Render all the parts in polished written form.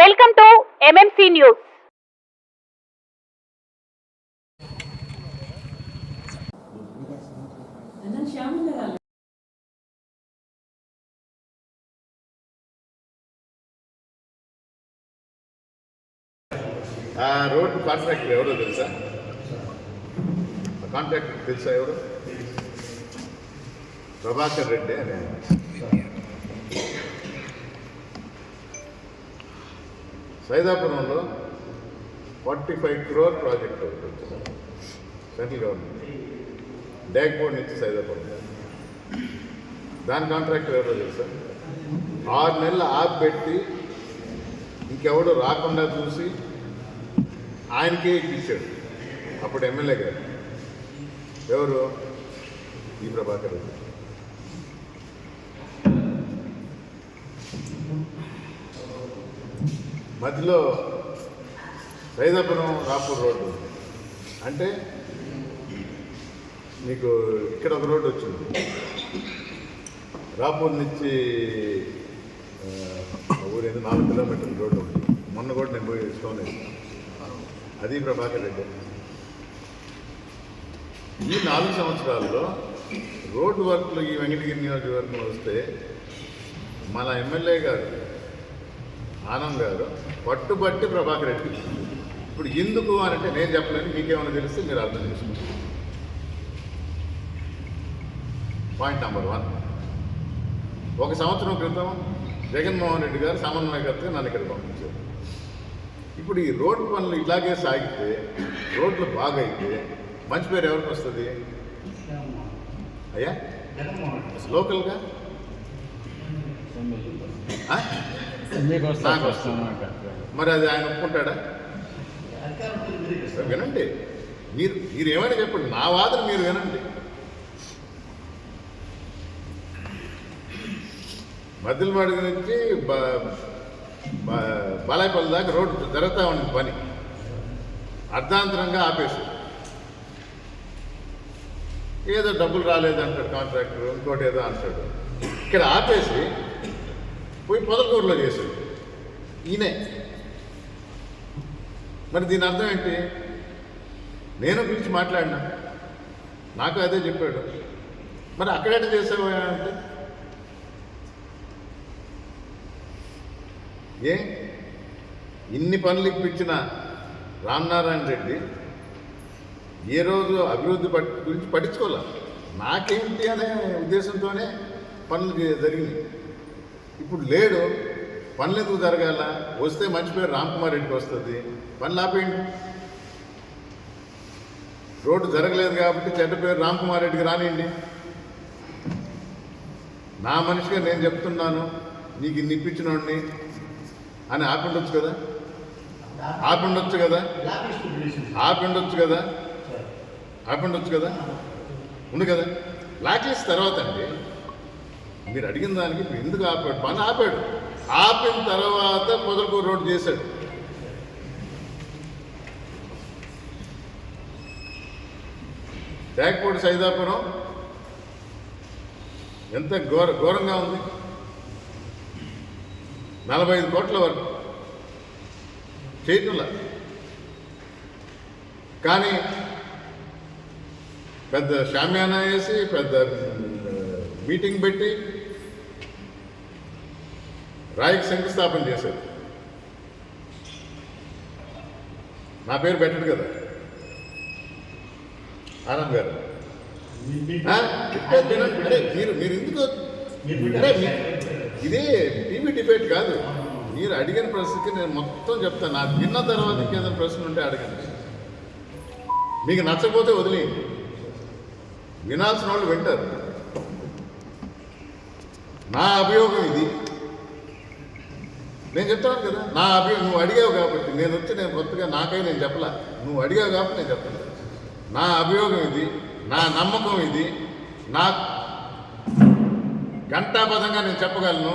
Welcome to MMC news. Road contractor ఎవరో తెలుసా? Contractor తెలుసా ఎవరు? ప్రభాకర్ రెడ్డి అని. సైదాపురంలో 45 crore ప్రాజెక్ట్ ఒకటి వచ్చింది సెంట్రల్ గవర్నమెంట్, డ్యాగ్బోర్డ్ నుంచి సైదాపురం. దాని కాంట్రాక్టర్ ఎవరో తెలుసా? 6 నెలలు ఆపిపెట్టి ఇంకెవడో రాకుండా చూసి ఆయనకే ఇప్పించాడు అప్పుడు ఎమ్మెల్యే గారు. ఎవరు? ఈ ప్రభాకర్ రెడ్డి. మధ్యలో సైదాపురం రాపూర్ రోడ్డు ఉంది. అంటే మీకు ఇక్కడ ఒక రోడ్డు వచ్చింది, రాపూర్ నుంచి ఊరేది 4 కిలోమీటర్ల రోడ్డు ఉంది. మొన్న కూడా నేను పోయి స్టోన్ వేసాను. అది ప్రభాకర్ రెడ్డి. ఈ 4 సంవత్సరాల్లో రోడ్డు వర్క్లు ఈ వెంకటగిరి నియోజకవర్గం వస్తే మన ఎమ్మెల్యే గారు ఆనంద్ గారు పట్టుబట్టి ప్రభాకర్ రెడ్డి. ఇప్పుడు ఎందుకు అని అంటే నేను చెప్పలేను, మీకేమైనా తెలిస్తే మీరు అర్థం చేసుకోండి. పాయింట్ నెంబర్ 1, 1 సంవత్సరం క్రితం జగన్మోహన్ రెడ్డి గారు సమన్వయకర్తగా నన్ను ఇక్కడ పంపించారు. ఇప్పుడు ఈ రోడ్డు పనులు ఇలాగే సాగితే, రోడ్లు బాగైతే మంచి పేరు ఎవరికి వస్తుంది అయ్యా? లోకల్గా నాకు వస్తుంది. మరి అది ఆయన ఒప్పుకుంటాడా? వినండి, మీరు ఏమైనా చెప్పండి, నా వాదన మీరు వినండి. మద్దిలమాడి నుంచి బాలాయపల్లి దాకా రోడ్డు జరుగుతూ ఉంది పని, అర్ధాంతరంగా ఆపేసి ఏదో డబ్బులు రాలేదంటాడు కాంట్రాక్టర్, ఇంకోటి ఏదో అంటాడు. ఇక్కడ ఆపేసి పోయి పొదలకూరులో చేశాడు ఈయనే. మరి దీని అర్థం ఏంటి? నేను పిలిచి మాట్లాడినా, నాకు అదే చెప్పాడు. మరి అక్కడేట చేసావు అంటే ఏ ఇన్ని పనులు ఇప్పించిన రామనారాయణ రెడ్డి ఏ రోజు అభివృద్ధి గురించి పట్టించుకోలే. నాకేంటి అనే ఉద్దేశంతోనే పనులు జరిగినాయి. ఇప్పుడు లేడు, పనులు ఎందుకు జరగాల? వస్తే మంచి పేరు రామ్కుమార్ రెడ్డికి వస్తుంది. పనులు ఆపేయండి. రోడ్డు జరగలేదు కాబట్టి చెడ్డ పేరు రామ్కుమార్ రెడ్డికి రానియండి. నా మనిషిగా నేను చెప్తున్నాను, నీకు ఇన్ని ఇప్పించినోడిని అని ఆపిండొచ్చు కదా, ఆపిండొచ్చు కదా, ఆపిండొచ్చు కదా, ఆపిండొచ్చు కదా, ఉంది కదా. బ్లాక్ లిస్ట్ తర్వాత అండి మీరు అడిగిన దానికి ఇప్పుడు ఎందుకు ఆపాడు? పని ఆపాడు. ఆపిన తర్వాత పొదలకూరు రోడ్డు చేశాడు. డ్యాగ్బోర్డ్ సైదాపురం ఎంత ఘోరంగా ఉంది. 45 కోట్ల వరకు చేయటంలా. కానీ పెద్ద షామ్యానా వేసి పెద్ద మీటింగ్ పెట్టి రాయికి శంకుస్థాపన చేశారు. నా పేరు పెట్టడు కదా ఆనంద్ గారు. మీరు ఎందుకు ఇదే టీవీ డిబేట్ కాదు. మీరు అడిగిన ప్రశ్నకి నేను మొత్తం చెప్తాను. నాకు విన్న తర్వాత ఇంకేదైనా ప్రశ్న ఉంటే అడగండి. మీకు నచ్చకపోతే వదిలేయండి, వినాల్సిన వాళ్ళు వింటారు. నా అభియోగం ఇది, నేను చెప్తాను కదా. నా అభియోగం నువ్వు అడిగావు కాబట్టి నేను వచ్చి నేను కొత్తగా నాకై నేను చెప్పలా, నువ్వు అడిగావు కాబట్టి నేను చెప్తాను. నా అభియోగం ఇది, నా నమ్మకం ఇది, నా ఘంటాపథంగా నేను చెప్పగలను.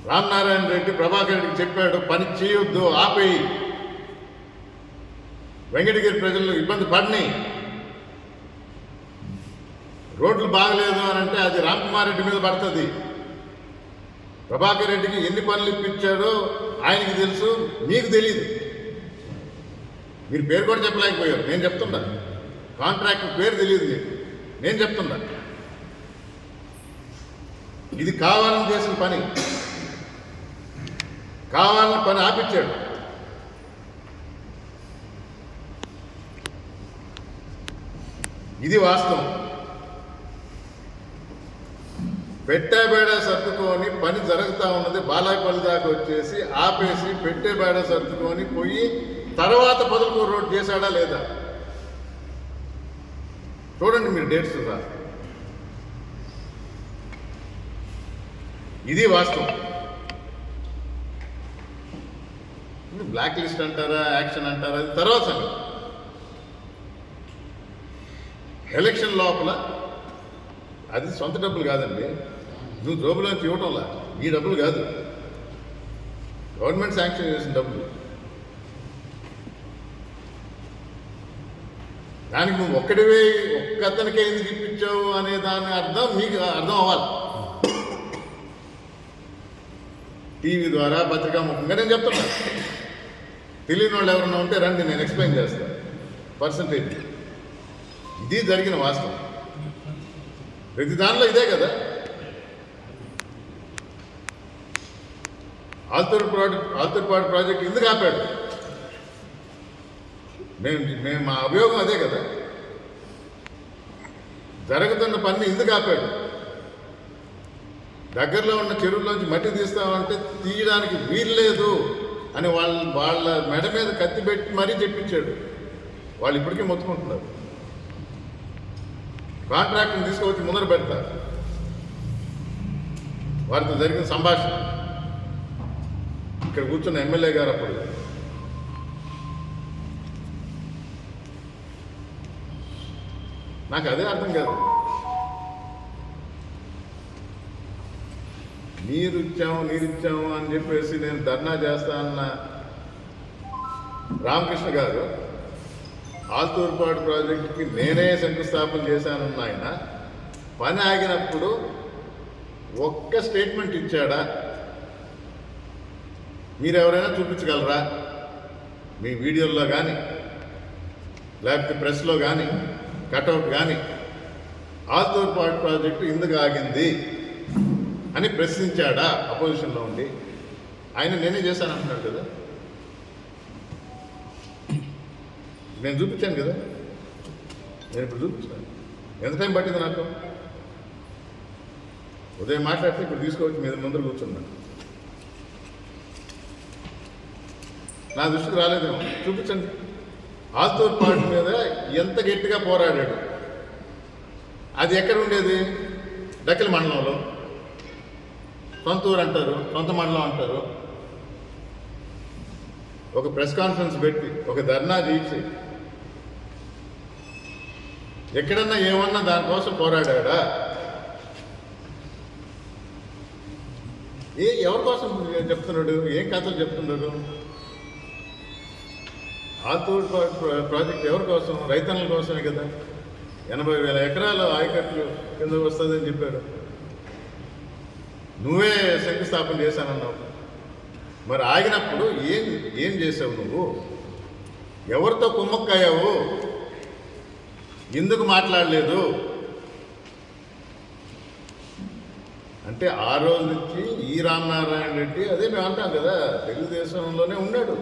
రామనారాయణ రెడ్డి ప్రభాకర్ రెడ్డికి చెప్పాడు, పని చేయొద్దు, ఆపేయి. వెంకటగిరి ప్రజలు ఇబ్బంది పడిని, రోడ్లు బాగలేదు అని అంటే అది రామ్కుమార్ రెడ్డి మీద పడుతుంది. ప్రభాకర్ రెడ్డికి ఎన్ని పనులు ఇప్పించాడో ఆయనకి తెలుసు, మీకు తెలియదు. మీరు పేరు కూడా చెప్పలేకపోయారు. నేను చెప్తున్నా, కాంట్రాక్టర్ పేరు తెలియదు మీకు, నేను చెప్తున్నా. ఇది కావాలని చేసిన పని, కావాలని పని ఆపించాడు. ఇది వాస్తవం. పెట్టేబేడ సర్దుకొని పని జరుగుతూ ఉన్నది. బాలాయపల్లి దాకా వచ్చేసి ఆపేసి పెట్టేబేడ సర్దుకొని పోయి తర్వాత పొదలకూరు రోడ్ చేశాడా లేదా చూడండి మీరు, డేట్స్ రా. ఇది వాస్తవం. బ్లాక్ లిస్ట్ అంటారా, యాక్షన్ అంటారా, అది తర్వాత సంగతి. ఎలక్షన్ లోపల అది సొంత డబ్బులు కాదండి, నువ్వు జోబులోంచి ఇవ్వటంలా. ఈ డబ్బులు కాదు, గవర్నమెంట్ శాంక్షన్ చేసిన డబ్బులు. దానికి నువ్వు ఒక్కడివే ఒక్కతనికే ఎందుకు ఇప్పించావు అనే దాని అర్థం మీకు అర్థం అవ్వాలి. టీవీ ద్వారా, పత్రికా ముఖంగా నేను చెప్తున్నా. తెలియని వాళ్ళు ఎవరన్నా ఉంటే రండి, నేను ఎక్స్ప్లెయిన్ చేస్తాను పర్సంటేజ్. ఇది జరిగిన వాస్తవం. ప్రతి దానిలో ఇదే కదా. ఆల్తూర్పాడు ప్రాజెక్ట్ ఎందుకు ఆపాడు? మేము మా అభియోగం అదే కదా. జరుగుతున్న పని ఎందుకు ఆపాడు? దగ్గరలో ఉన్న చెరువులోంచి మట్టి తీస్తామంటే తీయడానికి వీల్లేదు అని వాళ్ళ మెడ మీద కత్తి పెట్టి మరీ చెప్పించాడు. వాళ్ళు ఇప్పటికీ మొత్తుకుంటున్నారు. కాంట్రాక్ట్ని తీసుకువచ్చి ముందర పెడతారు. వారితో జరిగిన సంభాషణ ఇక్కడ కూర్చున్న ఎమ్మెల్యే గారు అప్పుడు నాకు అదే అర్థం కాదు. నీరు ఇచ్చాము అని చెప్పేసి నేను ధర్నా చేస్తా అన్న రామకృష్ణ గారు ఆల్తూర్పాడు ప్రాజెక్టుకి నేనే శంకుస్థాపన చేశానన్న ఆయన పని ఆగినప్పుడు ఒక్క స్టేట్మెంట్ ఇచ్చాడా? మీరు ఎవరైనా చూపించగలరా? మీ వీడియోల్లో కానీ లేకపోతే ప్రెస్లో కానీ కటౌట్ కానీ ఆల్తూర్పాడు ప్రాజెక్టు ఎందుకు ఆగింది అని ప్రశ్నించాడా? అపోజిషన్లో ఉండి ఆయన నేనే చేశానంటున్నాడు కదా. నేను చూపించాను కదా, నేను ఇప్పుడు చూపించాను. ఎంత టైం పట్టింది నాకు? ఉదయం మాట్లాడితే ఇప్పుడు తీసుకోవచ్చు మీద ముందర కూర్చున్నాను. నా దృష్టికి రాలేదేమో, చూపించండి. ఆల్తూర్పాడు మీద ఎంత గట్టిగా పోరాడాడు. అది ఎక్కడ ఉండేది? డక్కిలి మండలంలో. సొంత ఊరు అంటారు, సొంత మండలం అంటారు. ఒక ప్రెస్ కాన్ఫరెన్స్ పెట్టి ఒక ధర్నా చేసి ఎక్కడన్నా ఏమన్నా దానికోసం పోరాడా? ఎవరి కోసం చెప్తున్నాడు? ఏం కథలు చెప్తున్నాడు? ఆల్తూర్పాడు ప్రాజెక్ట్ ఎవరి కోసం? రైతన్నుల కోసమే కదా. 80,000 ఎకరాలు ఆయకట్లు కింద వస్తుందని చెప్పాడు. నువ్వే శంకుస్థాపన చేశానన్నావు. మరి ఆగినప్పుడు ఏం చేసావు నువ్వు? ఎవరితో కుమ్మక్కయ్యావు? ఎందుకు మాట్లాడలేదు? అంటే ఆ రోజు నుంచి ఈ రామనారాయణ రెడ్డి, అదే మేము అంటాం కదా, తెలుగుదేశంలోనే ఉన్నాడు.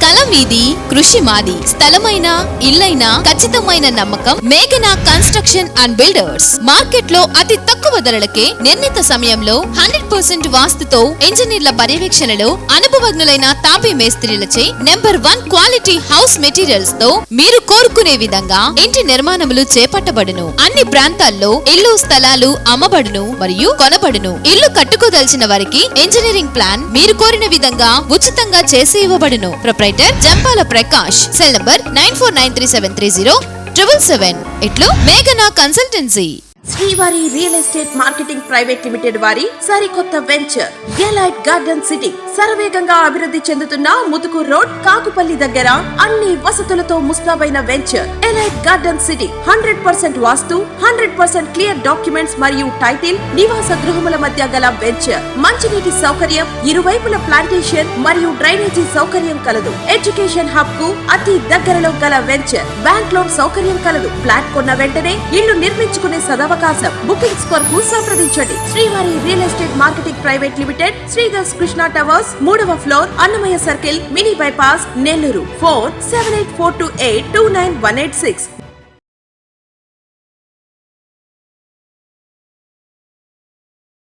కళ మీది, కృషి మాది. స్థలమైన, ఇల్లైనా ఖచ్చితమైన నమ్మకం మేఘనా కన్స్ట్రక్షన్ అండ్ బిల్డర్స్. మార్కెట్ లో అతి తక్కువ ధరలకే నిర్ణీత సమయంలో 100% వాస్తుతో ఇంజనీర్ల పర్యవేక్షణలో అనుభవజ్ఞులైన తాపీ మేస్త్రీలచే నెంబర్ 1 క్వాలిటీ హౌస్ మెటీరియల్స్ తో మీరు కోరుకునే విధంగా ఇంటి నిర్మాణములు చేపట్టబడును. అన్ని ప్రాంతాల్లో ఇల్లు స్థలాలు అమ్మబడును మరియు కొనబడును. ఇల్లు కట్టుకోదలిచిన వారికి ఇంజనీరింగ్ ప్లాన్ మీరు కోరిన విధంగా ఉచితంగా చేసి ఇవ్వబడును. Proprietor Jampala Prakash. Cell number 9493730777. ఇట్లు మేఘనా consultancy. Srivari real estate marketing private limited వారి సరికొత్త వెంచర్ ఎలైట్ గార్డెన్ సిటీ శరవేగంగా అభివృద్ధి చెందుతున్న ముతుకూర్ రోడ్ కాకుపల్లి దగ్గర అన్ని వసతులతో ముస్తాబైన వెంచర్ ఎలైట్ గార్డెన్ సిటీ 100% వాస్తు 100% క్లియర్ డాక్యుమెంట్స్ మరియు టైటిల్ నివాస గృహముల మధ్య గల వెంచర్ మంచినీటి సౌకర్యం ఇరువైపుల ప్లాంటేషన్ మరియు డ్రైనేజీ సౌకర్యం కలదు ఎడ్యుకేషన్ హబ్ కు అతి దగ్గరలో గల వెంచర్ బ్యాంక్ లోన్ సౌకర్యం కలదు ఫ్లాట్ కొన్న వెంటనే ఇల్లు నిర్మించుకునే సదవకాశం బుకింగ్స్ కొరకు సంప్రదించండి Srivari real estate marketing private limited Sridhars Krishna towers 3వ floor Annamayya circle mini bypass Nellore phone 7842829186